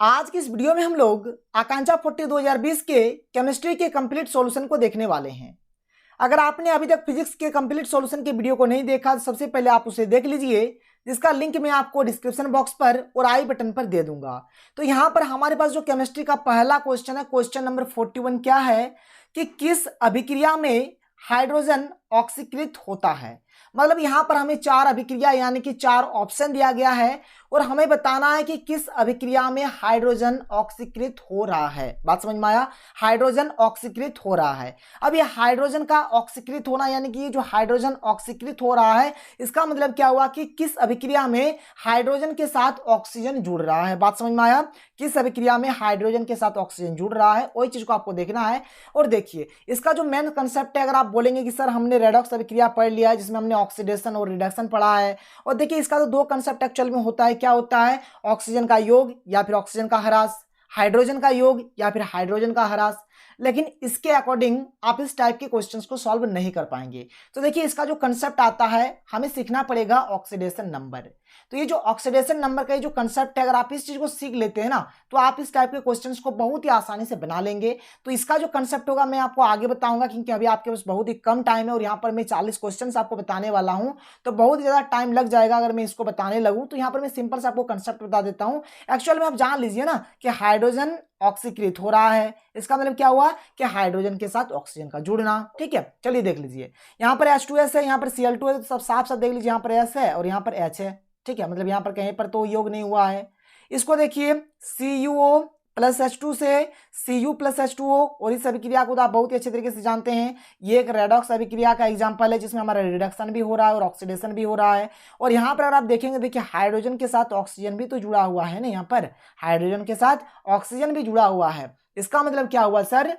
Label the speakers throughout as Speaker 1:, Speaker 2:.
Speaker 1: आज की इस वीडियो में हम लोग आकांक्षा 40 2020 के केमिस्ट्री के कंप्लीट सॉल्यूशन को देखने वाले हैं। अगर आपने अभी तक फिजिक्स के कंप्लीट सॉल्यूशन के वीडियो को नहीं देखा तो सबसे पहले आप उसे देख लीजिए, जिसका लिंक मैं आपको डिस्क्रिप्शन बॉक्स पर और आई बटन पर दे दूंगा। तो यहाँ पर हमारे पास जो केमिस्ट्री का पहला क्वेश्चन है, क्वेश्चन नंबर 41 क्या है कि किस अभिक्रिया में हाइड्रोजन ऑक्सीकृत होता है। मतलब यहाँ पर हमें चार अभिक्रिया यानी कि चार ऑप्शन दिया गया है और हमें बताना है कि किस अभिक्रिया में हाइड्रोजन ऑक्सीकृत हो रहा है। बात समझ में आया? हाइड्रोजन ऑक्सीकृत हो रहा है। अब ये हाइड्रोजन का ऑक्सीकृत होना यानी कि जो हाइड्रोजन ऑक्सीकृत हो रहा है इसका मतलब क्या हुआ कि किस अभिक्रिया में हाइड्रोजन के साथ ऑक्सीजन जुड़ रहा है। बात समझ में आया? किस अभिक्रिया में हाइड्रोजन के साथ ऑक्सीजन जुड़ रहा है, वही चीज को आपको देखना है। और देखिए इसका जो मेन कंसेप्ट है, अगर आप बोलेंगे कि सर हमने रेडॉक्स अभिक्रिया पढ़ लिया है जिसमें हमने ऑक्सीडेशन और रिडक्शन पढ़ा है, और देखिए इसका तो दो कंसेप्ट एक्चुअल में होता है। क्या होता है? ऑक्सीजन का योग या फिर ऑक्सीजन का ह्रास, हाइड्रोजन का योग या फिर हाइड्रोजन का ह्रास। लेकिन इसके अकॉर्डिंग आप इस टाइप के क्वेश्चंस को सॉल्व नहीं कर पाएंगे। तो देखिए इसका जो कंसेप्ट आता है, हमें सीखना पड़ेगा ऑक्सीडेशन नंबर। तो ये जो ऑक्सीडेशन नंबर का ये जो कंसेप्ट है, अगर आप इस चीज को सीख लेते हैं ना तो आप इस टाइप के क्वेश्चंस को बहुत ही आसानी से बना लेंगे। तो इसका जो कंसेप्ट होगा मैं आपको आगे बताऊंगा, क्योंकि अभी आपके पास बहुत ही कम टाइम है और यहाँ पर मैं 40 क्वेश्चंस आपको बताने वाला हूँ, तो बहुत ही ज्यादा टाइम लग जाएगा अगर मैं इसको बताने लगूँ। तो यहाँ पर मैं सिंपल से आपको कंसेप्ट बता देता हूँ। एक्चुअल में आप जान लीजिए ना कि हाइड्रोजन ऑक्सीकृत हो रहा है, इसका मतलब क्या हुआ कि हाइड्रोजन के साथ ऑक्सीजन का जुड़ना। ठीक है, चलिए देख लीजिए। यहाँ पर H2S है, यहाँ पर Cl2 है, तो सब साफ साफ देख लीजिए, यहाँ पर S है और यहाँ पर H है। ठीक है, मतलब यहाँ पर कहीं पर तो योग नहीं हुआ है। इसको देखिए CuO प्लस H2 से Cu प्लस H2O, और इस अभिक्रिया को तो आप बहुत ही अच्छे तरीके से जानते हैं। ये एक रेडॉक्स अभिक्रिया का एग्जांपल है जिसमें हमारा रिडक्शन भी हो रहा है और ऑक्सीडेशन भी हो रहा है। और यहाँ पर अगर आप देखेंगे, देखिए हाइड्रोजन के साथ ऑक्सीजन भी तो जुड़ा हुआ है ना, यहाँ पर हाइड्रोजन के साथ ऑक्सीजन भी जुड़ा हुआ है। इसका मतलब क्या हुआ सर,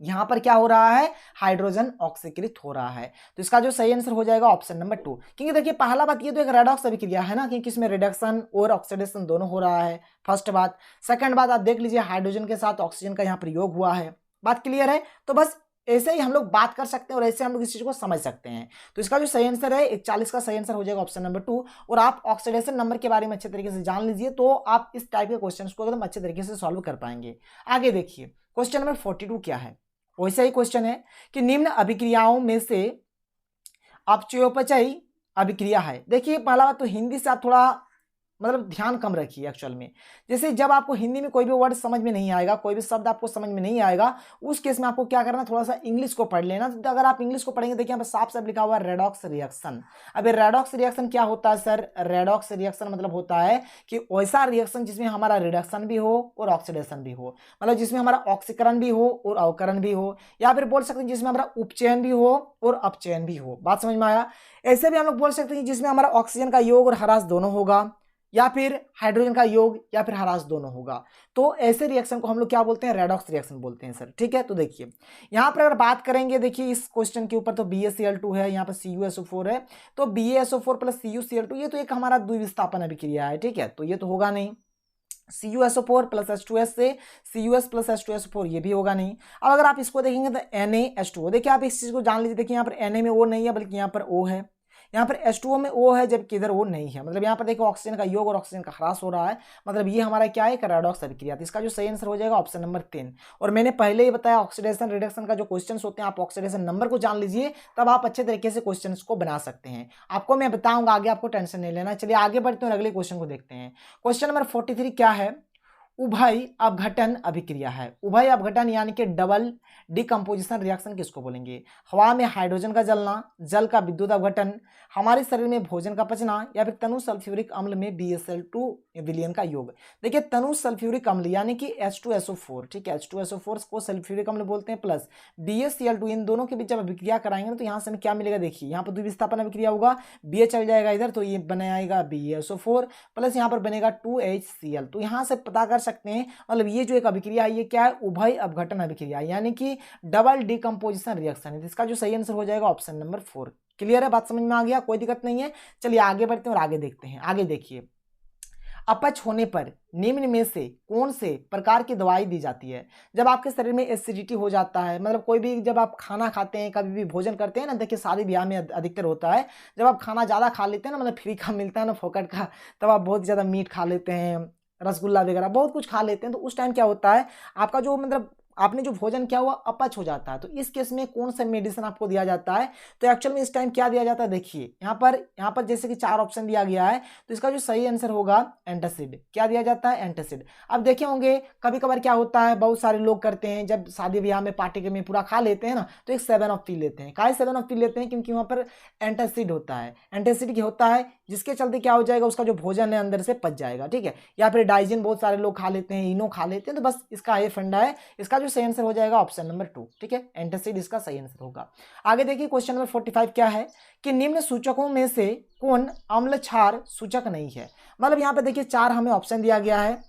Speaker 1: यहां पर क्या हो रहा है, हाइड्रोजन ऑक्सीकृत हो रहा है। तो इसका जो सही आंसर हो जाएगा ऑप्शन नंबर 2। क्योंकि देखिए पहला बात ये तो एक रेडॉक्स अभिक्रिया है ना, क्योंकि इसमें रिडक्शन और ऑक्सीडेशन दोनों हो रहा है, फर्स्ट बात। सेकंड बात आप देख लीजिए हाइड्रोजन के साथ ऑक्सीजन का यहाँ पर योग हुआ है। बात क्लियर है? तो बस ऐसे ही हम लोग बात कर सकते हैं और ऐसे हम लोग इस चीज को समझ सकते हैं। तो इसका जो सही आंसर है 41 का सही आंसर हो जाएगा ऑप्शन नंबर 2। और आप ऑक्सीडेशन नंबर के बारे में अच्छे तरीके से जान लीजिए तो आप इस टाइप के क्वेश्चंस को एकदम अच्छे तरीके से सॉल्व कर पाएंगे। आगे देखिए क्वेश्चन नंबर 42 क्या है। वैसा ही क्वेश्चन है कि निम्न अभिक्रियाओं में से अपचयोपचयी अभिक्रिया है। देखिए पहला बात तो हिंदी से आप थोड़ा मतलब ध्यान कम रखिए। एक्चुअल में जैसे जब आपको हिंदी में कोई भी वर्ड समझ में नहीं आएगा, कोई भी शब्द आपको समझ में नहीं आएगा, उस केस में आपको क्या करना, थोड़ा सा इंग्लिश को पढ़ लेना। तो अगर आप इंग्लिश को पढ़ेंगे, देखिए यहाँ पर साफ साफ लिखा हुआ है रेडॉक्स रिएक्शन। अब रेडॉक्स रिएक्शन क्या होता है सर? रेडॉक्स रिएक्शन मतलब होता है कि वैसा रिएक्शन जिसमें हमारा रिडक्शन भी हो और ऑक्सीडेशन भी हो, मतलब जिसमें हमारा ऑक्सीकरण भी हो और अवकरण भी हो, या फिर बोल सकते हैं जिसमें हमारा उपचयन भी हो और अपचयन भी हो। बात समझ में आया? ऐसे भी हम लोग बोल सकते हैं जिसमें हमारा ऑक्सीजन का योग और ह्रास दोनों होगा, या फिर हाइड्रोजन का योग या फिर ह्रास दोनों होगा। तो ऐसे रिएक्शन को हम लोग क्या बोलते हैं? रेडॉक्स रिएक्शन बोलते हैं सर। ठीक है, तो देखिए यहां पर अगर बात करेंगे, देखिए इस क्वेश्चन के ऊपर तो BaCl2 है, यहाँ पर CuSO4 है, तो BaSO4 प्लस CuCl2 ये तो एक हमारा द्विविस्थापन अभिक्रिया है। ठीक है, तो ये तो होगा नहीं। CuSO4 प्लस H2S से CuS प्लस H2SO4 ये भी होगा नहीं। अब अगर आप इसको देखेंगे तो NaH2O, देखिए आप इस चीज को जान लीजिए। देखिए यहाँ पर Na में O नहीं है बल्कि यहाँ पर O है, यहाँ पर H2O में O है जबकि इधर O नहीं है। मतलब यहाँ पर देखो ऑक्सीजन का योग और ऑक्सीजन का ह्रास हो रहा है, मतलब ये हमारा क्या है, एक रेडॉक्स अभिक्रिया। तो इसका जो सही आंसर हो जाएगा ऑप्शन नंबर 3। और मैंने पहले ही बताया ऑक्सीडेशन रिडक्शन का जो क्वेश्चन होते हैं, आप ऑक्सीडेशन नंबर को जान लीजिए तब आप अच्छे तरीके से क्वेश्चन को बना सकते हैं। आपको मैं बताऊंगा आगे, आपको टेंशन नहीं लेना। चलिए आगे बढ़ते हैं और अगले क्वेश्चन को देखते हैं। क्वेश्चन नंबर 43 क्या है? उभय अपघटन अभिक्रिया है। उभय अपघटन यानी कि डबल डिकम्पोजिशन रिएक्शन किसको बोलेंगे? हवा में हाइड्रोजन का जलना, जल का विद्युत अपघटन, हमारे शरीर में भोजन का पचना, या फिर तनु सल्फ्यूरिक अम्ल में BaSL2 विलयन का योग। देखिए तनु सल्फ्यूरिक अम्ल यानी कि H2SO4, ठीक है, H2SO4 को सल्फ्यूरिक अम्ल बोलते हैं, प्लस BaCl2, इन दोनों के बीच जब अभिक्रिया कराएंगे ना तो यहाँ से हमें क्या मिलेगा, देखिए यहाँ पर द्विविस्थापन अभिक्रिया होगा, Ba चल जाएगा इधर तो ये बनाएगा BaSO4 प्लस यहाँ पर बनेगा 2HCl। तो यहाँ से पता कर सकते हैं, मतलब ये जो एक अभिक्रिया है ये क्या है, उभय अपघटन अभिक्रिया यानी कि डबल डिकम्पोजिशन रिएक्शन है। इसका जो सही आंसर हो जाएगा ऑप्शन नंबर 4। क्लियर है? बात समझ में आ गया? कोई दिक्कत नहीं है। चलिए आगे बढ़ते हैं और आगे देखते हैं। आगे देखिए, अपच होने पर निम्न में से कौन से प्रकार की दवाई दी जाती है? जब आपके शरीर में एसिडिटी हो जाता है, मतलब कोई भी जब आप खाना खाते हैं, कभी भी भोजन करते हैं ना, देखिए शादी ब्याह में अधिकतर होता है, जब आप खाना ज़्यादा खा लेते हैं ना, मतलब फ्री का मिलता है ना फोकट का, तब आप बहुत ज़्यादा मीट खा लेते हैं, रसगुल्ला वगैरह बहुत कुछ खा लेते हैं, तो उस टाइम क्या होता है आपका जो मतलब आपने जो भोजन किया हुआ अपच हो जाता है। तो इस केस में कौन सा मेडिसिन आपको दिया जाता है? तो एक्चुअल में इस टाइम क्या दिया जाता है, देखिए यहाँ पर जैसे कि 4 ऑप्शन दिया गया है, तो इसका जो सही आंसर होगा एंटासिड। क्या दिया जाता है? एंटासिड। अब देखे होंगे कभी कभार क्या होता है, बहुत सारे लोग करते हैं जब शादी ब्याह में पार्टी में पूरा खा लेते हैं ना, तो एक 7 पी लेते हैं। काहे 7 पी लेते हैं? क्योंकि वहाँ पर एंटासिड होता है। एंटासिड क्या होता है, जिसके चलते क्या हो जाएगा, उसका जो भोजन है अंदर से पच जाएगा, ठीक है। या फिर डाइजिन बहुत सारे लोग खा लेते हैं, इनो खा लेते हैं, तो बस इसका ये फंडा है। इसका जो सही आंसर हो जाएगा ऑप्शन नंबर 2, ठीक है, एंटासिड इसका सही आंसर होगा। आगे देखिए क्वेश्चन नंबर 45 क्या है कि निम्न सूचकों में से कौन अम्ल क्षार सूचक नहीं है। मतलब यहाँ पे देखिए 4 हमें ऑप्शन दिया गया है।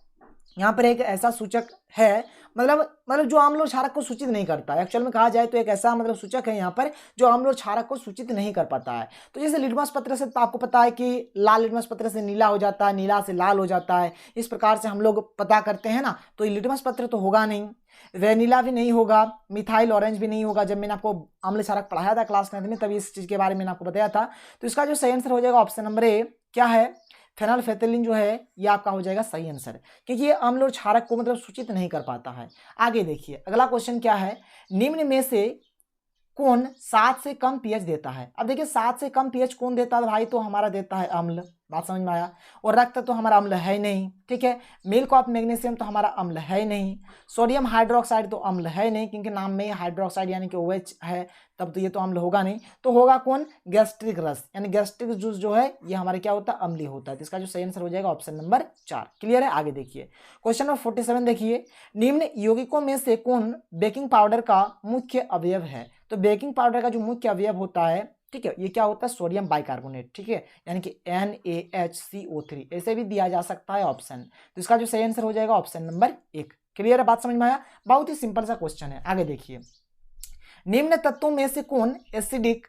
Speaker 1: यहाँ पर एक ऐसा सूचक है मतलब जो अम्ल और क्षारक को सूचित नहीं करता है। एक्चुअल में कहा जाए तो एक ऐसा मतलब सूचक है यहाँ पर जो अम्ल और क्षारक को सूचित नहीं कर पाता है। तो जैसे लिटमस पत्र से तो आपको पता है कि लाल लिटमस पत्र से नीला हो जाता है, नीला से लाल हो जाता है, इस प्रकार से हम लोग पता करते हैं ना। तो लिटमस पत्र तो होगा नहीं, वेनिला भी नहीं होगा, मिथाइल ऑरेंज भी नहीं होगा। जब मैंने आपको अम्ल क्षारक पढ़ाया था क्लास 9 में तभी इस चीज के बारे में आपको बताया था। तो इसका जो सही आंसर हो जाएगा ऑप्शन नंबर ए क्या है, फेनोल्फेथलीन जो है ये आपका हो जाएगा सही आंसर, क्योंकि ये अम्ल और क्षारक को मतलब सूचित नहीं कर पाता है। आगे देखिए अगला क्वेश्चन क्या है, निम्न में से कौन 7 से कम पीएच देता है। अब देखिए 7 से कम पीएच कौन देता है भाई, तो हमारा देता है अम्ल। बात समझ में आया। और रक्त तो हमारा अम्ल है ही नहीं, ठीक है। मिल्क ऑफ मैग्नीशियम तो हमारा अम्ल है ही नहीं। सोडियम हाइड्रोक्साइड तो अम्ल है नहीं, क्योंकि नाम में हाइड्रोक्साइड यानी कि OH है, तब तो ये तो अम्ल होगा नहीं। तो होगा कौन, गैस्ट्रिक रस यानी गैस्ट्रिक जूस जो है ये हमारे क्या होता है, अम्लीय होता है। तो इसका जो सही आंसर हो जाएगा ऑप्शन नंबर 4। क्लियर है। आगे देखिए क्वेश्चन नंबर 47 देखिए, निम्न यौगिकों में से कौन बेकिंग पाउडर का मुख्य अवयव है। तो बेकिंग पाउडर का जो मुख्य अवयव होता है, ठीक है, ये क्या होता है, सोडियम बाइकार्बोनेट, ठीक है, यानी कि NaHCO3 ऐसे भी दिया जा सकता है ऑप्शन। तो इसका जो सही आंसर हो जाएगा ऑप्शन नंबर 1। क्लियर है, बात समझ में आया। बहुत ही सिंपल सा क्वेश्चन है। आगे देखिए, निम्न तत्वों में से कौन एसिडिक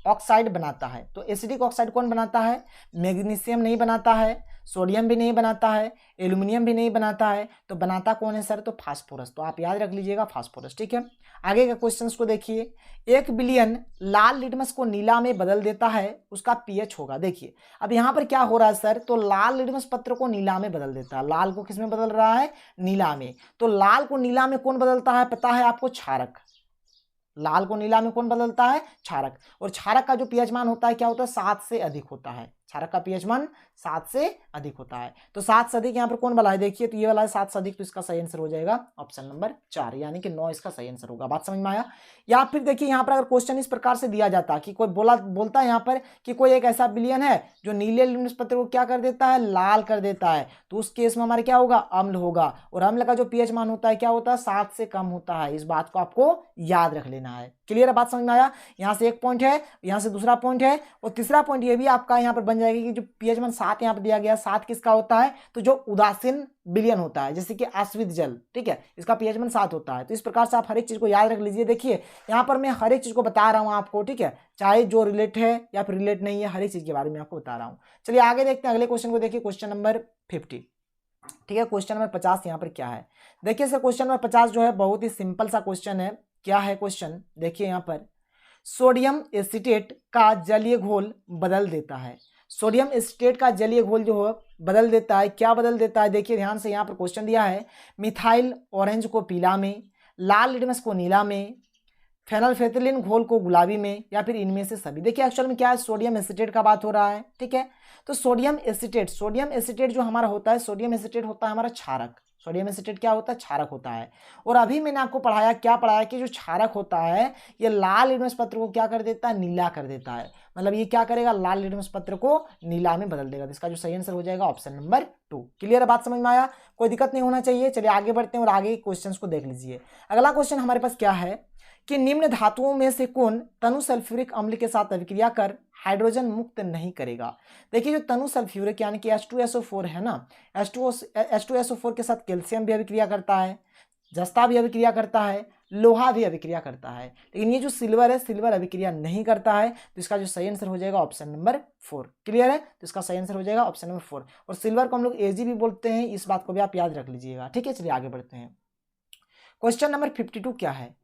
Speaker 1: ऑक्साइड बनाता है। तो एसिडिक ऑक्साइड कौन बनाता है, मैग्नीशियम नहीं बनाता है, सोडियम भी नहीं बनाता है, एल्यूमिनियम भी नहीं बनाता है, तो बनाता कौन है सर, तो फास्फोरस। तो आप याद रख लीजिएगा फास्फोरस, ठीक है। आगे के क्वेश्चंस को देखिए, 1 बिलियन लाल लिटमस को नीला में बदल देता है, उसका पीएच होगा। देखिए अब यहाँ पर क्या हो रहा है सर, तो लाल लिटमस पत्र को नीला में बदल देता है। लाल को किस में बदल रहा है, नीला में। तो लाल को नीला में कौन बदलता है, पता है आपको, क्षारक। लाल को नीला में कौन बदलता है, क्षारक। और क्षारक का जो पीएच मान होता है क्या होता है, 7 से अधिक होता है। क्षारक का पीएच मान 7 से अधिक होता है। तो 7 से अधिक यहाँ पर कौन वाला है, देखिए तो ये वाला है 7 से अधिक। तो इसका सही आंसर हो जाएगा ऑप्शन नंबर 4 यानी कि 9 इसका सही आंसर होगा। बात समझ में आया। या फिर देखिए यहाँ पर अगर क्वेश्चन इस प्रकार से दिया जाता कि कोई बोलता है यहाँ पर कि कोई एक ऐसा बिलियन है जो नीले लिटमस पत्र को क्या कर देता है, लाल कर देता है, तो उस केस में हमारे क्या होगा, अम्ल होगा। और अम्ल का जो पीएच मान होता है क्या होता है, 7 से कम होता है। इस बात को आपको याद रख लेना है। क्लियर है, बात समझ में आया। यहाँ से एक पॉइंट है, यहाँ से दूसरा पॉइंट है, और तीसरा पॉइंट ये भी आपका यहाँ पर बन जाएगा कि जो पीएच मान 7 यहाँ पर दिया गया, 7 किसका होता है, तो जो उदासीन विलयन होता है, जैसे कि आश्वित जल, ठीक है, इसका पीएच मान 7 होता है। तो इस प्रकार से आप हर एक चीज को याद रख लीजिए। देखिए यहाँ पर मैं हर एक चीज को बता रहा हूँ आपको, ठीक है, चाहे जो रिलेट है या फिर रिलेट नहीं है, हर एक चीज के बारे में आपको बता रहा हूँ। चलिए आगे देखते हैं अगले क्वेश्चन को। देखिए क्वेश्चन नंबर 50, ठीक है। क्वेश्चन नंबर 50 यहाँ पर क्या है, देखिए सर क्वेश्चन नंबर 50 जो है बहुत ही सिंपल सा क्वेश्चन है। क्या है क्वेश्चन, देखिए यहाँ पर सोडियम एसीटेट का जलीय घोल बदल देता है। सोडियम एसीटेट का जलीय घोल जो है बदल देता है, क्या बदल देता है, देखिए ध्यान से। यहाँ पर क्वेश्चन दिया है, मिथाइल ऑरेंज को पीला में, लाल लिटमस को नीला में, फेनोल्फेथलीन घोल को गुलाबी में, या फिर इनमें से सभी। देखिए एक्चुअल में क्या है, सोडियम एसीटेट का बात हो रहा है, ठीक है। तो सोडियम एसीटेट जो हमारा होता है, सोडियम एसीटेट होता है हमारा क्षारक। सोडियम एसीटेट क्या होता है, क्षारक होता है। और अभी मैंने आपको पढ़ाया, क्या पढ़ाया कि जो क्षारक होता है ये लाल लिटमस पत्र को क्या कर देता है, नीला कर देता है। मतलब ये क्या करेगा, लाल लिटमस पत्र को नीला में बदल देगा। तो इसका जो सही आंसर हो जाएगा ऑप्शन नंबर 2। क्लियर है, बात समझ में आया, कोई दिक्कत नहीं होना चाहिए। चलिए आगे बढ़ते हैं और आगे क्वेश्चन को देख लीजिए। अगला क्वेश्चन हमारे पास क्या है कि निम्न धातुओं में से कौन तनु सल्फ्यूरिक अम्ल के साथ अभिक्रिया कर हाइड्रोजन मुक्त नहीं करेगा। देखिए जो तनु सल्फ्यूरिक यानी कि H2SO4 है ना, H2SO4 के साथ कैल्शियम भी अभिक्रिया करता है, जस्ता भी अभिक्रिया करता है, लोहा भी अभिक्रिया करता है, लेकिन ये जो सिल्वर है, सिल्वर अभिक्रिया नहीं करता है। तो इसका जो सही आंसर हो जाएगा ऑप्शन नंबर 4। क्लियर है, तो इसका सही आंसर हो जाएगा ऑप्शन नंबर 4। और सिल्वर को हम लोग Ag भी बोलते हैं, इस बात को भी आप याद रख लीजिएगा, ठीक है। चलिए आगे बढ़ते हैं। क्वेश्चन नंबर 52 क्या है,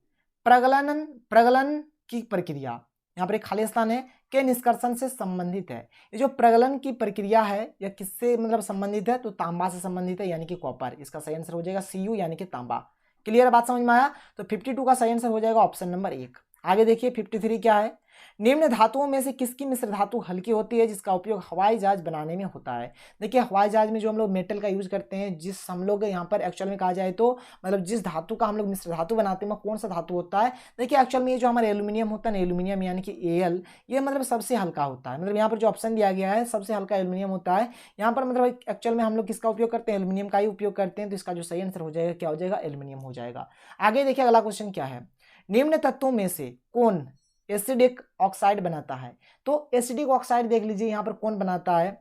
Speaker 1: प्रगलन की प्रक्रिया यहाँ पर एक खाली स्थान है, के निष्कर्षण से संबंधित है। ये जो प्रगलन की प्रक्रिया है यह किससे मतलब संबंधित है, तो तांबा से संबंधित है यानी कि कॉपर। इसका सही आंसर हो जाएगा Cu यानी कि तांबा। क्लियर बात समझ में आया? तो 52 का सही आंसर हो जाएगा ऑप्शन नंबर 1। आगे देखिए 53 क्या है, निम्न धातुओं में से किसकी मिश्र धातु हल्की होती है जिसका उपयोग हवाई जहाज बनाने में होता है। देखिए हवाई जहाज में जो हम लोग मेटल का यूज करते हैं, जिस हम लोग यहाँ पर एक्चुअल में कहा जाए तो मतलब जिस धातु का हम लोग मिश्र धातु बनाते हैं वो कौन सा धातु होता है। देखिए एक्चुअल में ये जो हमारा एल्यूमिनियम होता है ना, एल्यूमिनियम यानी कि Al, ये मतलब सबसे हल्का होता है। मतलब यहाँ पर जो ऑप्शन दिया गया है सबसे हल्का एल्यूमिनियम होता है। यहाँ पर मतलब एक्चुअल में हम लोग किसका उपयोग करते हैं, एल्यूमिनियम का ही उपयोग करते हैं। तो इसका जो सही आंसर हो जाएगा क्या हो जाएगा, एल्यूमिनियम हो जाएगा। आगे देखिए अगला क्वेश्चन क्या है, निम्न तत्वों में से कौन एसिडिक ऑक्साइड बनाता है। तो एसिडिक ऑक्साइड देख लीजिए यहाँ पर कौन बनाता है,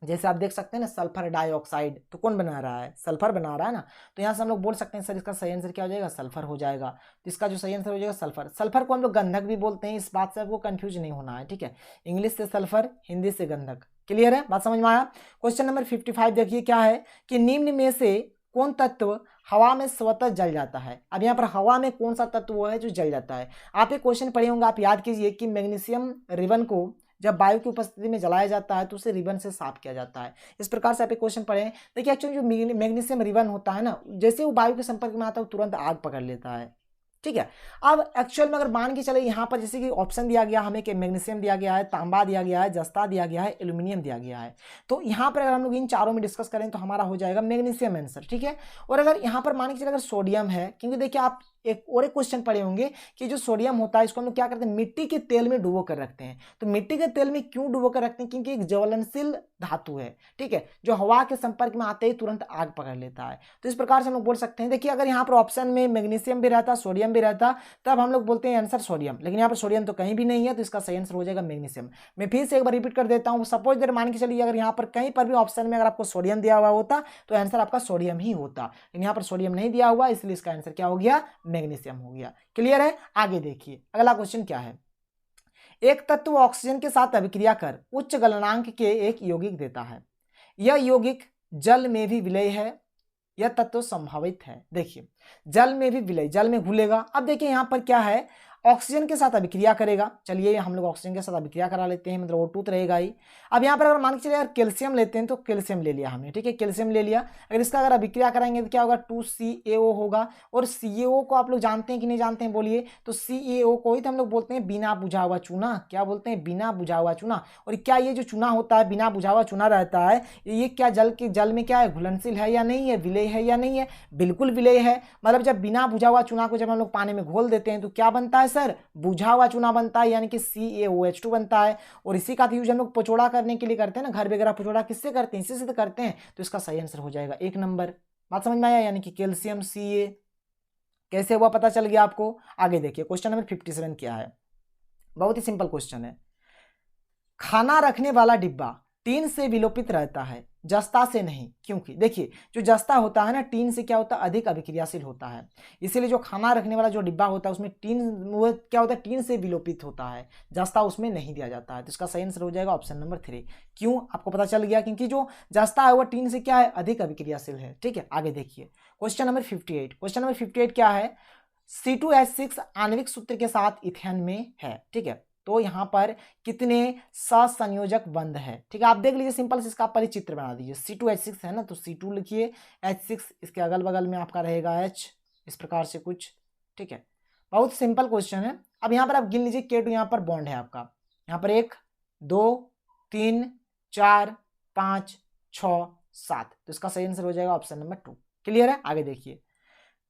Speaker 1: जैसे आप देख सकते हैं ना सल्फर डाइऑक्साइड, तो कौन बना रहा है, सल्फर बना रहा है ना। तो यहाँ से हम लोग बोल सकते हैं सर इसका सही आंसर क्या हो जाएगा, सल्फर हो जाएगा। तो इसका जो सही आंसर हो जाएगा सल्फर। सल्फर को हम लोग गंधक भी बोलते हैं, इस बात से आपको कंफ्यूज नहीं होना है, ठीक है। इंग्लिश से सल्फर, हिंदी से गंधक। क्लियर है, बात समझ में आया। क्वेश्चन नंबर 55 देखिए क्या है कि निम्न में से कौन तत्व हवा में स्वतः जल जाता है। अब यहाँ पर हवा में कौन सा तत्व वो है जो जल जाता है। आप एक क्वेश्चन पढ़े होंगे, आप याद कीजिए कि मैग्नीशियम रिबन को जब वायु की उपस्थिति में जलाया जाता है तो उसे रिबन से साफ किया जाता है। इस प्रकार से आप एक क्वेश्चन पढ़े। देखिए एक्चुअली जो मैग्नीशियम रिबन होता है ना, जैसे वो वायु के संपर्क में आता है वो तुरंत आग पकड़ लेता है, ठीक है। अब एक्चुअल में अगर मान के चले यहाँ पर जैसे कि ऑप्शन दिया गया हमें कि मैग्नीशियम दिया गया है, तांबा दिया गया है, जस्ता दिया गया है, एल्यूमिनियम दिया गया है। तो यहाँ पर अगर हम लोग इन चारों में डिस्कस करें तो हमारा हो जाएगा मैग्नीशियम आंसर, ठीक है। और अगर यहाँ पर मान के चले अगर सोडियम है, क्योंकि देखिए आप एक क्वेश्चन पढ़े होंगे कि जो सोडियम होता है इसको हम लोग क्या करते हैं, मिट्टी के तेल में डुबो कर रखते हैं। तो मिट्टी के तेल में क्यों डुबो कर रखते हैं, क्योंकि एक ज्वलनशील धातु है, ठीक है, जो हवा के संपर्क में आते ही तुरंत आग पकड़ लेता है। तो इस प्रकार से हम लोग बोल सकते हैं। देखिए अगर यहाँ पर ऑप्शन में मैग्नीशियम भी रहता, सोडियम भी रहता, तब हम लोग बोलते हैं आंसर सोडियम, लेकिन यहाँ पर सोडियम तो कहीं भी नहीं है, तो इसका सही आंसर हो जाएगा मैग्नीशियम। मैं फिर से एक बार रिपीट कर देता हूँ। सपोज देर मान के चलिए अगर यहाँ पर कहीं पर भी ऑप्शन में अगर आपको सोडियम दिया हुआ होता तो आंसर आपका सोडियम ही होता, लेकिन यहाँ पर सोडियम नहीं दिया हुआ, इसलिए इसका आंसर क्या हो गया, मैग्नीशियम हो गया। क्लियर है। आगे देखिए अगला क्वेश्चन क्या है, एक तत्व ऑक्सीजन के साथ अभिक्रिया कर उच्च गलनांक के एक यौगिक देता है। यह यौगिक जल में भी विलय है, यह तत्व संभावित है। देखिए जल में भी विलय, जल में घुलेगा। अब देखिए यहाँ पर क्या है, ऑक्सीजन के साथ अभिक्रिया करेगा। चलिए हम लोग ऑक्सीजन के साथ अभिक्रिया करा लेते हैं, मतलब O2 तो रहेगा ही। अब यहाँ पर अगर मान के चलिए यार कैल्शियम लेते हैं तो कैल्शियम ले लिया हमने, ठीक है, कैल्शियम ले लिया। अगर इसका अगर अभिक्रिया कराएंगे तो क्या होगा, 2CaO होगा। और CaO को आप लोग जानते हैं कि नहीं जानते हैं, बोलिए। तो CaO को ही तो हम लोग बोलते हैं बिना बुझा हुआ चूना। क्या बोलते हैं, बिना बुझा हुआ चूना। और क्या ये जो चूना होता है, बिना बुझा हुआ चूना रहता है, ये क्या जल में क्या है, घुलनशील है या नहीं है, विलय है या नहीं है, बिल्कुल विलय है। मतलब जब बिना बुझा हुआ चूना को जब हम लोग पानी में घोल देते हैं तो क्या बनता है सर, बुझा हुआ चूना बनता है, यानी कि CaOH2 बनता है। और इसी का यूज हम लोग पचौड़ा करने के लिए करते हैं ना, घर वगैरह पचौड़ा किससे करते हैं, इसी से तो करते हैं। तो इसका सही आंसर हो जाएगा 1 नंबर। बात समझ में आया, यानी कि कैल्शियम Ca। कैसे हुआ पता चल गया आपको। आगे देखिए क्वेश्चन नंबर 57 क्या है, बहुत ही सिंपल क्वेश्चन है। खाना रखने वाला डिब्बा टीन से विलोपित रहता है, जस्ता से नहीं, क्योंकि देखिए जो जस्ता होता है ना, टीन से क्या होता है, अधिक अभिक्रियाशील होता है। इसीलिए जो खाना रखने वाला जो डिब्बा होता है उसमें टीन, वो क्या होता है, टीन से विलोपित होता है, जस्ता उसमें नहीं दिया जाता है। तो इसका सही आंसर हो जाएगा ऑप्शन नंबर 3। क्यों, आपको पता चल गया, क्योंकि जो जस्ता है वो टीन से क्या है, अधिक अभिक्रियाशील है, ठीक है। आगे देखिए क्वेश्चन नंबर 58। क्वेश्चन नंबर 58 क्या है, C2H6 आणविक सूत्र के साथ इथेन में है, ठीक है। तो यहाँ पर कितने सहसंयोजक बंध है, ठीक है। आप देख लीजिए, सिंपल से इसका आप पहले चित्र बना दीजिए। C2H6 है ना, तो C2 लिखिए, H6 इसके अगल बगल में आपका रहेगा H, इस प्रकार से कुछ, ठीक है। बहुत सिंपल क्वेश्चन है। अब यहाँ पर आप गिन लीजिए, K2 यहाँ पर बॉन्ड है आपका, यहाँ पर 1 2 3 4 5 6 7। तो इसका सही आंसर हो जाएगा ऑप्शन नंबर 2। क्लियर है। आगे देखिए,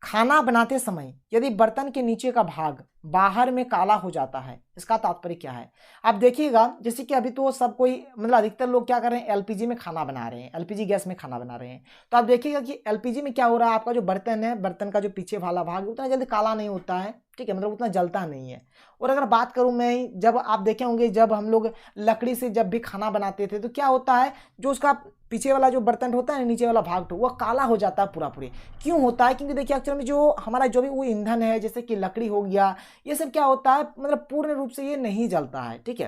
Speaker 1: खाना बनाते समय यदि बर्तन के नीचे का भाग बाहर में काला हो जाता है, इसका तात्पर्य क्या है। आप देखिएगा, जैसे कि अभी तो सब कोई मतलब अधिकतर लोग क्या कर रहे हैं, एलपीजी में खाना बना रहे हैं, एलपीजी गैस में खाना बना रहे हैं। तो आप देखिएगा कि एलपीजी में क्या हो रहा है, आपका जो बर्तन है, बर्तन का जो पीछे वाला भाग उतना जल्दी काला नहीं होता है, ठीक है, मतलब उतना जलता नहीं है। और अगर बात करूं मैं, जब आप देखे होंगे जब हम लोग लकड़ी से जब भी खाना बनाते थे तो क्या होता है, जो उसका पीछे वाला जो बर्तन होता है, नीचे वाला भाग तो वह काला हो जाता है पूरा पूरी। क्यों होता है, क्योंकि देखिए एक्चुअल में जो हमारा जो भी वो ईंधन है, जैसे कि लकड़ी हो गया, ये सब क्या होता है, मतलब पूर्ण रूप से ये नहीं जलता है, ठीक है।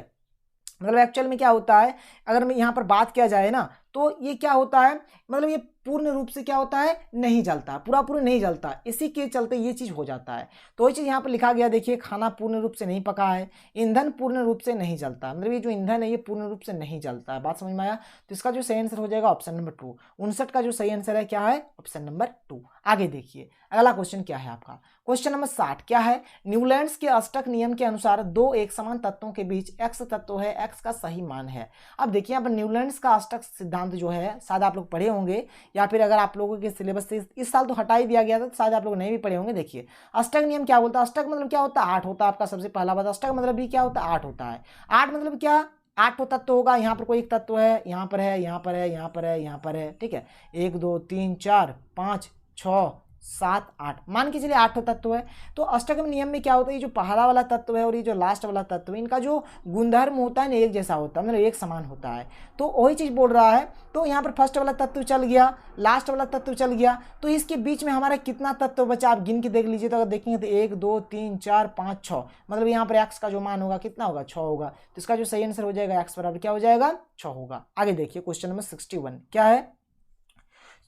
Speaker 1: मतलब एक्चुअल में क्या होता है, अगर मैं यहाँ पर बात किया जाए ना, तो ये क्या होता है, मतलब ये पूर्ण रूप से क्या होता है, नहीं जलता, पूरा पूरा नहीं जलता, इसी के चलते ये चीज हो जाता है। तो वही चीज यहाँ पर लिखा गया, देखिए खाना पूर्ण रूप से नहीं पका है, ईंधन पूर्ण रूप से नहीं जलता, मतलब ये जो ईंधन है ये पूर्ण रूप से नहीं जलता है। बात समझ में आया? तो इसका जो सही आंसर हो जाएगा ऑप्शन नंबर 2। 59 का जो सही आंसर है क्या है, ऑप्शन नंबर 2। आगे देखिए अगला क्वेश्चन क्या है आपका, क्वेश्चन नंबर 60 क्या है, न्यूलैंड्स के अष्टक नियम के अनुसार दो एक समान तत्वों के बीच x तत्व है, x का सही मान है। अब देखिए यहाँ पर न्यूलैंड्स का अष्टक सिद्धांत जो है शायद आप लोग पढ़े होंगे, या फिर अगर आप लोगों के सिलेबस से इस साल तो हटा ही दिया गया था, तो शायद आप लोग नहीं भी पढ़े होंगे। देखिए अष्टक नियम क्या बोलता है, अष्टक मतलब क्या होता है, 8 होता है आपका, सबसे पहला बात अष्टक मतलब भी क्या होता है, 8 होता है। 8 मतलब क्या, 8 तत्व होगा, यहाँ पर कोई एक तत्व है, यहाँ पर है, यहाँ पर है, यहाँ पर है, यहाँ पर है, ठीक है, 1 2 3 4 5 6 7 8, मान के चलिए 8 तत्व है। तो अष्टक नियम में क्या होता है, ये जो पहला वाला तत्व है और ये जो लास्ट वाला तत्व है, इनका जो गुणधर्म होता है ना एक जैसा होता है, मतलब एक समान होता है। तो वही चीज बोल रहा है। तो यहाँ पर फर्स्ट वाला तत्व चल गया, लास्ट वाला तत्व चल गया, तो इसके बीच में हमारा कितना तत्व बचा, आप गिन के देख लीजिए। तो अगर देखेंगे तो 1 2 3 4 5 6, मतलब यहाँ पर एक्स का जो मान होगा कितना होगा, 6 होगा। तो इसका जो सही आंसर हो जाएगा एक्स बराबर क्या हो जाएगा, 6 होगा। आगे देखिए क्वेश्चन नंबर 61 क्या है,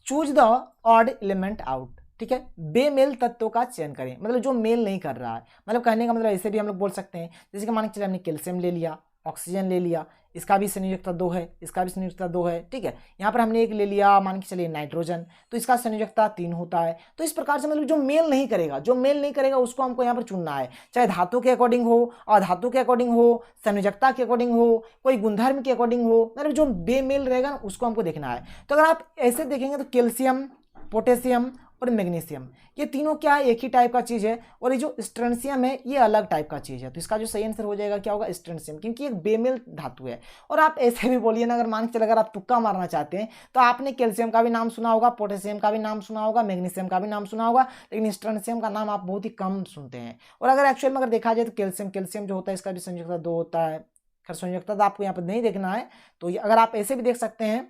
Speaker 1: choose the odd element out, ठीक है, बेमेल तत्वों का चयन करें, मतलब जो मेल नहीं कर रहा है। मतलब कहने का मतलब ऐसे भी हम लोग बोल सकते हैं, जैसे कि मान के चलिए हमने कैल्शियम ले लिया, ऑक्सीजन ले लिया, इसका भी संयोजकता 2 है, इसका भी संयोजकता 2 है, ठीक है। यहाँ पर हमने एक ले लिया मान के चलिए नाइट्रोजन, तो इसका संयोजकता 3 होता है। तो इस प्रकार से मतलब जो मेल नहीं करेगा, जो मेल नहीं करेगा उसको हमको यहाँ पर चुनना है, चाहे धातु के अकॉर्डिंग हो, अधातु के अकॉर्डिंग हो, संयोजकता के अकॉर्डिंग हो, कोई गुणधर्म के अकॉर्डिंग हो, मतलब जो बेमेल रहेगा ना उसको हमको देखना है। तो अगर आप ऐसे देखेंगे तो कैल्शियम, पोटेशियम और मैग्नीशियम ये तीनों क्या है, एक ही टाइप का चीज है, और ये जो स्ट्रेंशियम है ये अलग टाइप का चीज है। तो इसका जो सही आंसर हो जाएगा क्या होगा, स्ट्रेंशियम, क्योंकि एक बेमेल धातु है। और आप ऐसे भी बोलिए ना, अगर मान के चले अगर आप तुक्का मारना चाहते हैं तो आपने कैल्शियम का भी नाम सुना होगा, पोटेशियम का भी नाम सुना होगा, मैग्नीशियम का भी नाम सुना होगा, लेकिन स्ट्रेंशियम का नाम आप बहुत ही कम सुनते हैं। और अगर एक्चुअल में अगर देखा जाए तो कैल्शियम जो होता है इसका भी संयोजकता 2 होता है। खैर संयोजकता तो आपको यहाँ पर नहीं देखना है, तो अगर आप ऐसे भी देख सकते हैं,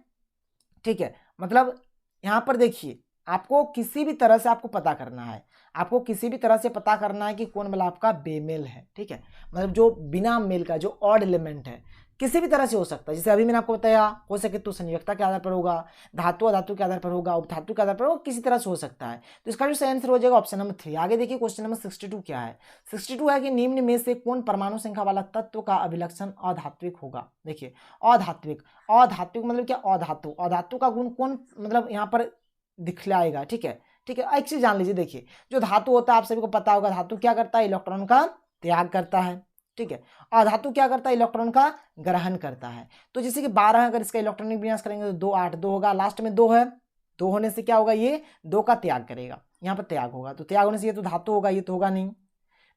Speaker 1: ठीक है। मतलब यहाँ पर देखिए आपको किसी भी तरह से आपको पता करना है, आपको किसी भी तरह से पता करना है कि कौन वाला आपका बेमेल है, ठीक है। मतलब जो बिना मेल का जो ऑड एलिमेंट है, किसी भी तरह से हो सकता है। जैसे अभी मैंने आपको बताया, हो सके तो संयोजकता के आधार पर होगा, धातु अधातु के आधार पर होगा, उपधातु के आधार पर होगा, किसी तरह से हो सकता है। तो इसका जो सही आंसर हो जाएगा ऑप्शन नंबर 3। आगे देखिए क्वेश्चन नंबर 62 क्या है, 62 है कि निम्न में से कौन परमाणु संख्या वाला तत्व का अभिलक्षण अधात्विक होगा। देखिए अधात्विक, अधात्विक मतलब क्या, अधातु, अधातु का गुण कौन मतलब यहाँ पर दिखलाएगा, ठीक है, ठीक है। एक चीज जान लीजिए, देखिए जो धातु होता है आप सभी को पता होगा, धातु क्या करता है, इलेक्ट्रॉन का त्याग करता है, ठीक है। अधातु क्या करता है, इलेक्ट्रॉन का ग्रहण करता है। तो जैसे कि 12 अगर इसका इलेक्ट्रॉनिक विन्यास करेंगे तो 2 8 2 होगा, लास्ट में 2 है, 2 होने से क्या होगा, ये 2 का त्याग करेगा, यहाँ पर त्याग होगा, तो त्याग होने से ये तो धातु होगा, ये तो होगा नहीं।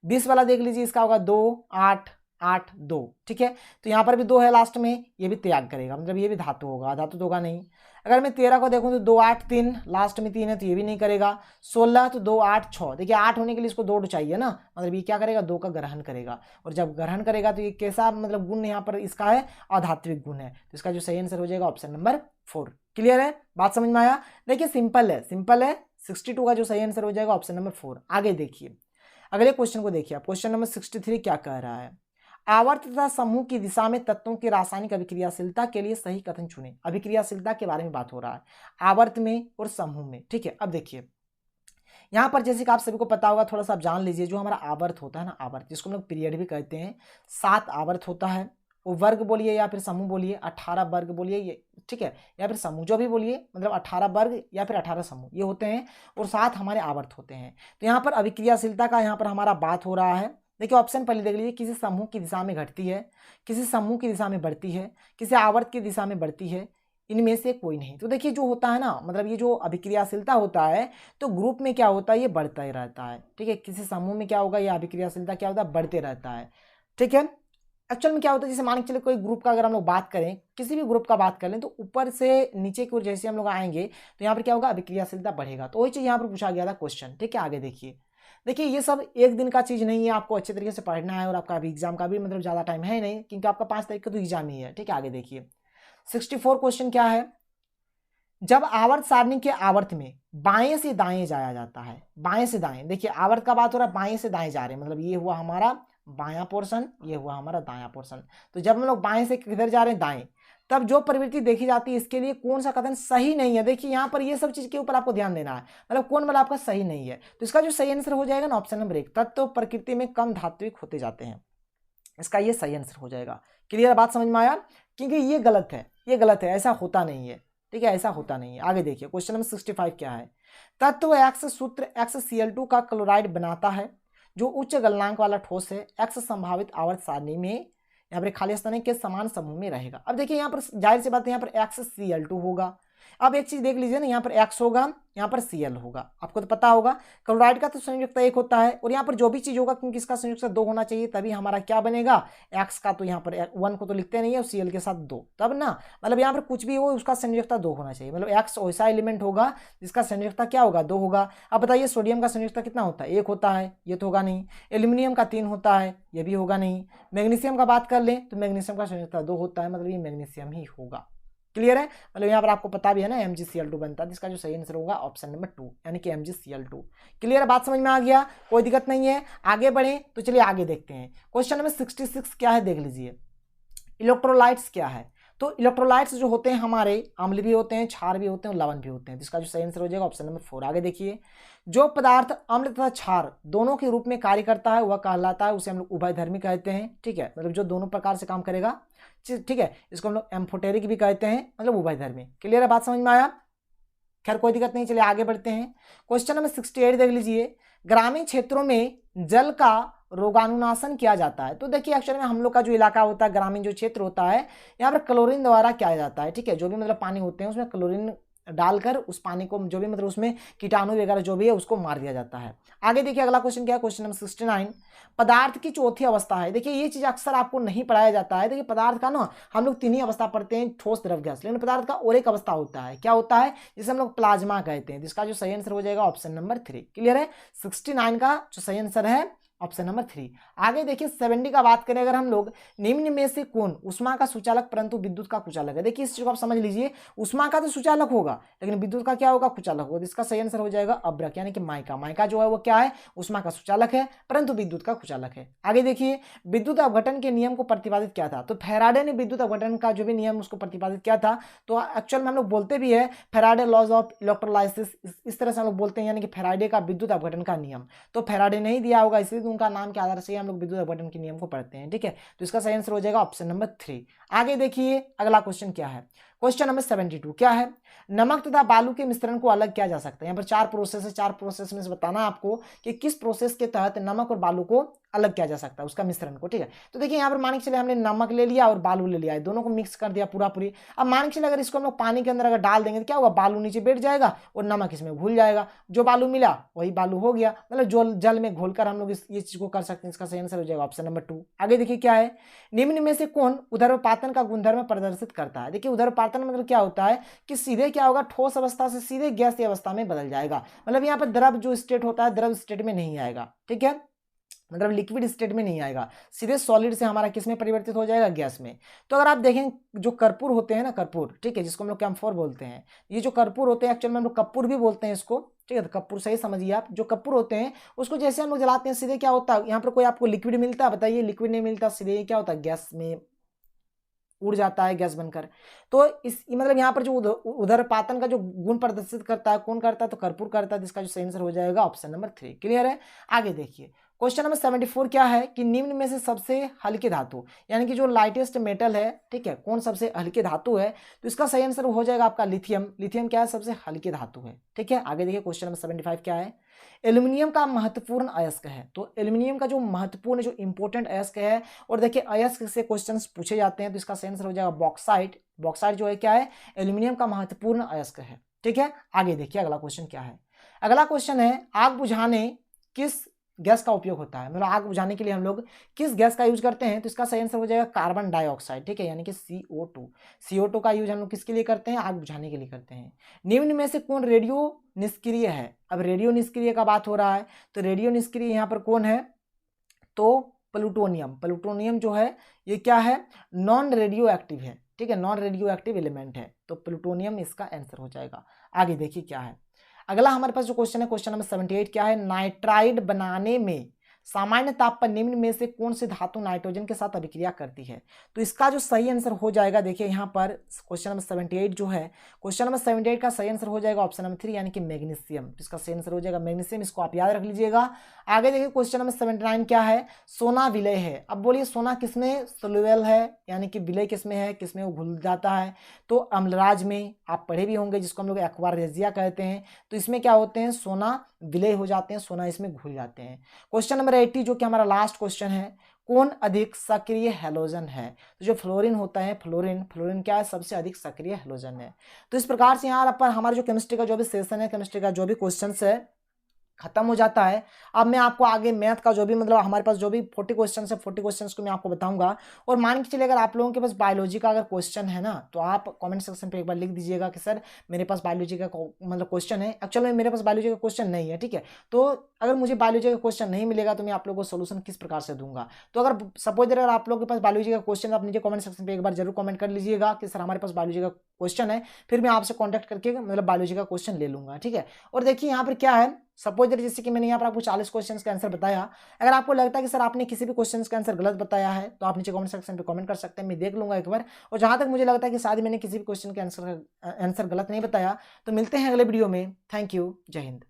Speaker 1: 20 वाला देख लीजिए, इसका होगा 2 8 8 2, ठीक है। तो यहाँ पर भी 2 है लास्ट में, ये भी त्याग करेगा, मतलब ये भी धातु होगा, धातु तो होगा नहीं। अगर मैं 13 को देखूं तो 2 8 3, लास्ट में 3 है तो ये भी नहीं करेगा। 16 तो 2 8 6, देखिए 8 होने के लिए इसको 2 चाहिए ना, मतलब ये क्या करेगा, 2 का ग्रहण करेगा, और जब ग्रहण करेगा तो ये कैसा मतलब गुण यहाँ पर इसका है, अधात्विक गुण है। तो इसका जो सही आंसर हो जाएगा ऑप्शन नंबर 4। क्लियर है, बात समझ में आया? देखिए सिंपल है, सिंपल है। 62 का जो सही आंसर हो जाएगा ऑप्शन नंबर 4। आगे देखिए अगले क्वेश्चन को देखिए आप, क्वेश्चन नंबर 63 क्या कह रहा है, आवर्त तथा समूह की दिशा में तत्वों की रासायनिक अभिक्रियाशीलता के लिए सही कथन चुनें। अभिक्रियाशीलता के बारे में बात हो रहा है, आवर्त में और समूह में, ठीक है। अब देखिए यहाँ पर जैसे कि आप सभी को पता होगा, थोड़ा सा आप जान लीजिए, जो हमारा आवर्त होता है ना, आवर्त जिसको हम लोग पीरियड भी कहते हैं, 7 आवर्त होता है। वो वर्ग बोलिए या फिर समूह बोलिए, 18 वर्ग बोलिए, ये ठीक है, या फिर समूह जो भी बोलिए, मतलब 18 वर्ग या फिर 18 समूह ये होते हैं, और 7 हमारे आवर्त होते हैं। तो यहाँ पर अभिक्रियाशीलता का यहाँ पर हमारा बात हो रहा है। देखिए ऑप्शन पहले देख लीजिए, किसी समूह की दिशा में घटती है, किसी समूह की दिशा में बढ़ती है, किसी आवर्त की दिशा में बढ़ती है, इनमें से कोई नहीं। तो देखिए जो होता है ना, मतलब ये जो अभिक्रियाशीलता होता है तो ग्रुप में क्या होता है, ये बढ़ता ही रहता है, ठीक है। किसी समूह में क्या होगा, ये अभिक्रियाशीलता क्या होता है, बढ़ते रहता है, ठीक है। एक्चुअल में क्या होता है, जैसे मान के चले कोई ग्रुप का अगर हम लोग बात करें, किसी भी ग्रुप का बात करें, तो ऊपर से नीचे की ओर जैसे हम लोग आएंगे तो यहाँ पर क्या होगा, अभिक्रियाशीलता बढ़ेगा। तो वही चीज यहाँ पर पूछा गया था क्वेश्चन, ठीक है। आगे देखिए, देखिए ये सब एक दिन का चीज नहीं है, आपको अच्छे तरीके से पढ़ना है, और आपका अभी एग्जाम का भी मतलब ज्यादा टाइम है नहीं, क्योंकि आपका 5 तारीख का तो एग्जाम ही है, ठीक है। आगे देखिए 64 क्वेश्चन क्या है, जब आवर्त सारणी के आवर्त में बाएं से दाएं जाया जाता है, बाएं से दाएं, देखिए आवर्त का बात हो रहा है, बाएं से दाएं जा रहे हैं, मतलब ये हुआ हमारा बायां पोर्शन, ये हुआ हमारा दायां पोर्शन। तो जब हम लोग बाएं से किधर जा रहे हैं, दाएं, तब जो प्रवृत्ति देखी जाती है इसके लिए कौन सा कथन सही नहीं है। देखिए यहाँ पर ये सब चीज के ऊपर आपको ध्यान देना है, मतलब कौन वाला आपका सही नहीं है। तो इसका जो सही आंसर हो जाएगा ना ऑप्शन नंबर 1, तत्व प्रकृति में कम धात्विक होते जाते हैं, इसका ये सही आंसर हो जाएगा। क्लियर, बात समझ में आया? क्योंकि ये गलत है, ये गलत है, ऐसा होता नहीं है, ठीक है, ऐसा होता नहीं है। आगे देखिए क्वेश्चन नंबर 65 क्या है। तत्व एक्स सूत्र XCl2 का क्लोराइड बनाता है जो उच्च गलनांक वाला ठोस है, X संभावित आवर्त सारणी में यहाँ पर खाली स्थान के समान समूह में रहेगा। अब देखिए यहाँ पर जाहिर सी बात है, यहाँ पर XCl2 होगा। अब एक चीज देख लीजिए ना, यहाँ पर X होगा, यहाँ पर Cl होगा, आपको तो पता होगा क्लोराइड का तो संयुक्त 1 होता है, और यहाँ पर जो भी चीज होगा क्योंकि इसका संयुक्त 2 होना चाहिए तभी हमारा क्या बनेगा, X का तो यहाँ पर 1 को तो लिखते नहीं है, और Cl के साथ 2, तब ना, मतलब यहाँ पर कुछ भी हो उसका संयुक्त 2 होना चाहिए, मतलब X ऐसा एलिमेंट होगा जिसका संयुक्त क्या होगा, 2 होगा। अब बताइए सोडियम का संयुक्त कितना होता है, 1 होता है, ये तो होगा नहीं। एल्यूमिनियम का 3 होता है, ये भी होगा नहीं। मैग्नीशियम का बात कर लें तो मैग्नीशियम का संयुक्त 2 होता है, मतलब ये मैग्नीशियम ही होगा। क्लियर है, मतलब यहाँ पर आपको पता भी है ना MgCl2 बनता है, जिसका जो सही आंसर होगा ऑप्शन नंबर 2 यानी कि MgCl2। क्लियर है, बात समझ में आ गया, कोई दिक्कत नहीं है। आगे बढ़े तो चलिए आगे देखते हैं। क्वेश्चन नंबर 66 क्या है देख लीजिए। इलेक्ट्रोलाइट्स क्या है। तो इलेक्ट्रोलाइट्स जो होते हैं हमारे अम्ल भी होते हैं, क्षार भी होते हैं और लवण भी होते हैं, जिसका जो सही आंसर हो जाएगा ऑप्शन नंबर 4। आगे देखिए, जो पदार्थ अम्ल तथा क्षार दोनों के रूप में कार्य करता है वह कहलाता है, उसे हम लोग उभयधर्मी कहते हैं, ठीक है, मतलब जो दोनों प्रकार से काम करेगा, ठीक है, इसको हम लोग एम्फोटेरिक भी कहते हैं, मतलब उभयधर्मी। क्लियर है, बात समझ में आया? खैर कोई दिक्कत नहीं, चलिए आगे बढ़ते हैं। क्वेश्चन नंबर 68 देख लीजिए। ग्रामीण क्षेत्रों में जल का रोगाणुनाशन किया जाता है। तो देखिए एक्चुअली में हम लोग का जो इलाका होता है, ग्रामीण जो क्षेत्र होता है, यहाँ पर क्लोरीन द्वारा किया जाता है, ठीक है, जो भी मतलब पानी होते हैं उसमें क्लोरीन डालकर उस पानी को जो भी मतलब उसमें कीटाणु वगैरह जो भी है उसको मार दिया जाता है। आगे देखिए अगला क्वेश्चन क्या है, क्वेश्चन नंबर 69। पदार्थ की चौथी अवस्था है। देखिए ये चीज अक्सर आपको नहीं पढ़ाया जाता है। देखिए पदार्थ का ना हम लोग 3 ही अवस्था पढ़ते हैं, ठोस द्रव गैस, लेकिन पदार्थ का और एक अवस्था होता है, क्या होता है, जिसे हम लोग प्लाज्मा कहते हैं, जिसका जो सही आंसर हो जाएगा ऑप्शन नंबर 3। क्लियर है, 69 का जो सही आंसर है ऑप्शन नंबर 3। आगे देखिए 70 का बात करें अगर हम लोग, निम्न में से कौन उष्मा का सुचालक परंतु विद्युत का कुचालक है। देखिए इस चीज को आप समझ लीजिए, उष्मा का तो सुचालक होगा लेकिन विद्युत का क्या होगा, कुचालक होगा। इसका सही आंसर हो जाएगा अभ्रक यानी कि माइका। माइका जो है वो क्या है, उष्मा का सुचालक है परंतु विद्युत का कुचालक है। आगे देखिए विद्युत अपघटन के नियम को प्रतिपादित किया था। तो फैराडे ने विद्युत अपघटन का जो भी नियम उसको प्रतिपादित किया था। तो एक्चुअल में हम लोग बोलते भी है फैराडे लॉज ऑफ इलेक्ट्रोलाइसिस, इस तरह से हम लोग बोलते हैं, यानी कि फैराडे का विद्युत अपघटन का नियम। तो फैराडे नहीं दिया होगा, इसलिए उनका नाम के आधार से हम लोग विद्युत अपघटन के नियम को पढ़ते हैं, ठीक है। तो इसका सही आंसर हो जाएगा ऑप्शन नंबर 3। आगे देखिए अगला क्वेश्चन क्या है, क्वेश्चन नंबर 72 क्या है, नमक तथा बालू के मिश्रण को अलग किया जा सकता है। यहाँ पर 4 प्रोसेस है, 4 प्रोसेस में से बताना है आपको कि किस प्रोसेस के तहत नमक और बालू को अलग किया जा सकता है, उसका मिश्रण को, ठीक है। तो देखिए यहाँ पर मान के चले हमने नमक ले लिया और बालू ले लिया, दोनों को मिक्स कर दिया पूरा पूरी। अब मान के चले अगर इसको हम लोग पानी के अंदर अगर डाल देंगे तो क्या होगा, बालू नीचे बैठ जाएगा और नमक इसमें घुल जाएगा, जो बालू मिला वही बालू हो गया, मतलब जो जल में घोलकर हम लोग ये चीज को कर सकते हैं। इसका सही आंसर हो जाएगा ऑप्शन नंबर 2। आगे देखिए क्या है, निम्न में से कौन ऊर्ध्वपातन का गुणधर्म प्रदर्शित करता है। देखिए ऊर्ध्वपातन मतलब क्या होता है कि सीधे क्या होगा, ठोस अवस्था से सीधे गैसीय अवस्था में बदल जाएगा, मतलब यहाँ पर द्रव जो स्टेट होता है द्रव स्टेट में नहीं आएगा, ठीक है, मतलब लिक्विड स्टेट में नहीं आएगा, सीधे सॉलिड से हमारा किस में परिवर्तित हो जाएगा, गैस में। तो अगर आप देखें जो कर्पूर होते हैं ना, कर्पूर, ठीक है, जिसको हम लोग कैम्फोर बोलते हैं, ये जो कर्पूर होते हैं एक्चुअल में हम लोग कपूर भी बोलते हैं इसको, ठीक है, तो कपूर सही समझिए आप। जो कपूर होते हैं उसको जैसे हम लोग जलाते हैं सीधे क्या होता है, यहाँ पर कोई आपको लिक्विड मिलता है, बताइए, लिक्विड नहीं मिलता, सीधे क्या होता है, गैस में उड़ जाता है, गैस बनकर। तो इस मतलब यहाँ पर जो ऊर्ध्वपातन का जो गुण प्रदर्शित करता है कौन करता है, तो कर्पूर करता है, जिसका जो सही आंसर हो जाएगा ऑप्शन नंबर 3। क्लियर है, आगे देखिए क्वेश्चन नंबर 74 क्या है कि निम्न में से सबसे हल्के धातु, यानी कि जो लाइटेस्ट मेटल है, ठीक है, कौन सबसे हल्के धातु है, तो इसका सही आंसर हो जाएगा आपका लिथियम। लिथियम क्या है, सबसे हल्के धातु है, ठीक है। आगे देखिए क्वेश्चन नंबर 75 क्या है, एल्यूमिनियम का महत्वपूर्ण अयस्क है। तो एल्यूमिनियम का जो महत्वपूर्ण जो इंपॉर्टेंट अयस्क है, और देखिए अयस्क से क्वेश्चन पूछे जाते हैं, तो इसका सही आंसर हो जाएगा बॉक्साइट। बॉक्साइट जो है क्या है, एल्यूमिनियम का महत्वपूर्ण अयस्क है, ठीक है। आगे देखिए अगला क्वेश्चन क्या है, अगला क्वेश्चन है आग बुझाने किस गैस का उपयोग होता है, मतलब आग बुझाने के लिए हम लोग किस गैस का यूज करते हैं, तो इसका सही आंसर हो जाएगा कार्बन डाइऑक्साइड, ठीक है, यानी कि CO2। CO2 का यूज हम लोग किसके लिए करते हैं, आग बुझाने के लिए करते हैं। निम्न में से कौन रेडियो निष्क्रिय है। अब रेडियो निष्क्रिय का बात हो रहा है, तो रेडियो निष्क्रिय यहाँ पर कौन है, तो प्लूटोनियम। प्लूटोनियम जो है ये क्या है, नॉन रेडियो एक्टिव है, ठीक है, नॉन रेडियो एक्टिव एलिमेंट है, तो प्लूटोनियम इसका आंसर हो जाएगा। आगे देखिए क्या है, अगला हमारे पास जो क्वेश्चन है, क्वेश्चन नंबर 78 क्या है, नाइट्राइड बनाने में सामान्य ताप पर निम्न में से कौन सी धातु नाइट्रोजन के साथ अभिक्रिया करती है? तो इसका जो सही आंसर हो जाएगा, देखिए यहाँ पर क्वेश्चन नंबर 78 जो है, क्वेश्चन नंबर 78 का सही आंसर हो जाएगा ऑप्शन नंबर 3 यानी कि मैग्नीशियम। तो इसका सही आंसर हो जाएगा मैग्नीशियम, इसको आप याद रख लीजिएगा। आगे देखिए क्वेश्चन नंबर 79 क्या है? सोना विलय है। अब बोलिए सोना किसमें सोल्यूबल है, यानी कि विलय किसमें है, किसमें वो घुल जाता है? तो अम्लराज में, आप पढ़े भी होंगे, जिसको हम लोग एक्वा रेजिया कहते हैं। तो इसमें क्या होते हैं? सोना विलय हो जाते हैं, सोना इसमें घुल जाते हैं। क्वेश्चन नंबर 80 जो कि हमारा लास्ट क्वेश्चन है, कौन अधिक सक्रिय हैलोजन है? तो जो फ्लोरीन होता है, फ्लोरीन क्या है? सबसे अधिक सक्रिय हैलोजन है। तो इस प्रकार से यहाँ पर हमारा जो केमिस्ट्री का जो भी सेशन है, केमिस्ट्री का जो भी क्वेश्चन है खत्म हो जाता है। अब मैं आपको आगे मैथ का जो भी मतलब हमारे पास जो भी 40 क्वेश्चन है, 40 क्वेश्चन को मैं आपको बताऊंगा। और मान के चलिए अगर आप लोगों के पास बायोलॉजी का अगर क्वेश्चन है ना, तो आप कमेंट सेक्शन पे एक बार लिख दीजिएगा कि सर मेरे पास बायोलॉजी का मतलब क्वेश्चन है। एक्चुअली मेरे पास बायोलॉजी का क्वेश्चन नहीं है, ठीक है। तो अगर मुझे बायोलॉजी का क्वेश्चन नहीं मिलेगा तो मैं आप लोगों को सोल्यूशन किस प्रकार से दूंगा। तो अगर सपोज अगर आप लोगों के पास बायोलॉजी का क्वेश्चन है, आप नीचे कमेंट सेक्शन पे एक बार जरूर कमेंट कर लीजिएगा कि सर हमारे पास बायोलॉजी का क्वेश्चन है, फिर मैं आपसे कॉन्टैक्ट करके मतलब बायोलॉजी का क्वेश्चन ले लूंगा, ठीक है। और देखिए यहाँ पर क्या है, सपोज जैसे कि मैंने यहाँ पर आपको 40 क्वेश्चंस का आंसर बताया। अगर आपको लगता है कि सर आपने किसी भी क्वेश्चंस का आंसर गलत बताया है, तो आप नीचे कमेंट सेक्शन पे कमेंट कर सकते हैं, मैं देख लूंगा एक बार। और जहां तक मुझे लगता है कि शायद मैंने किसी भी क्वेश्चन के आंसर गलत नहीं बताया, तो मिलते हैं अगले वीडियो में। थैंक यू, जय हिंद।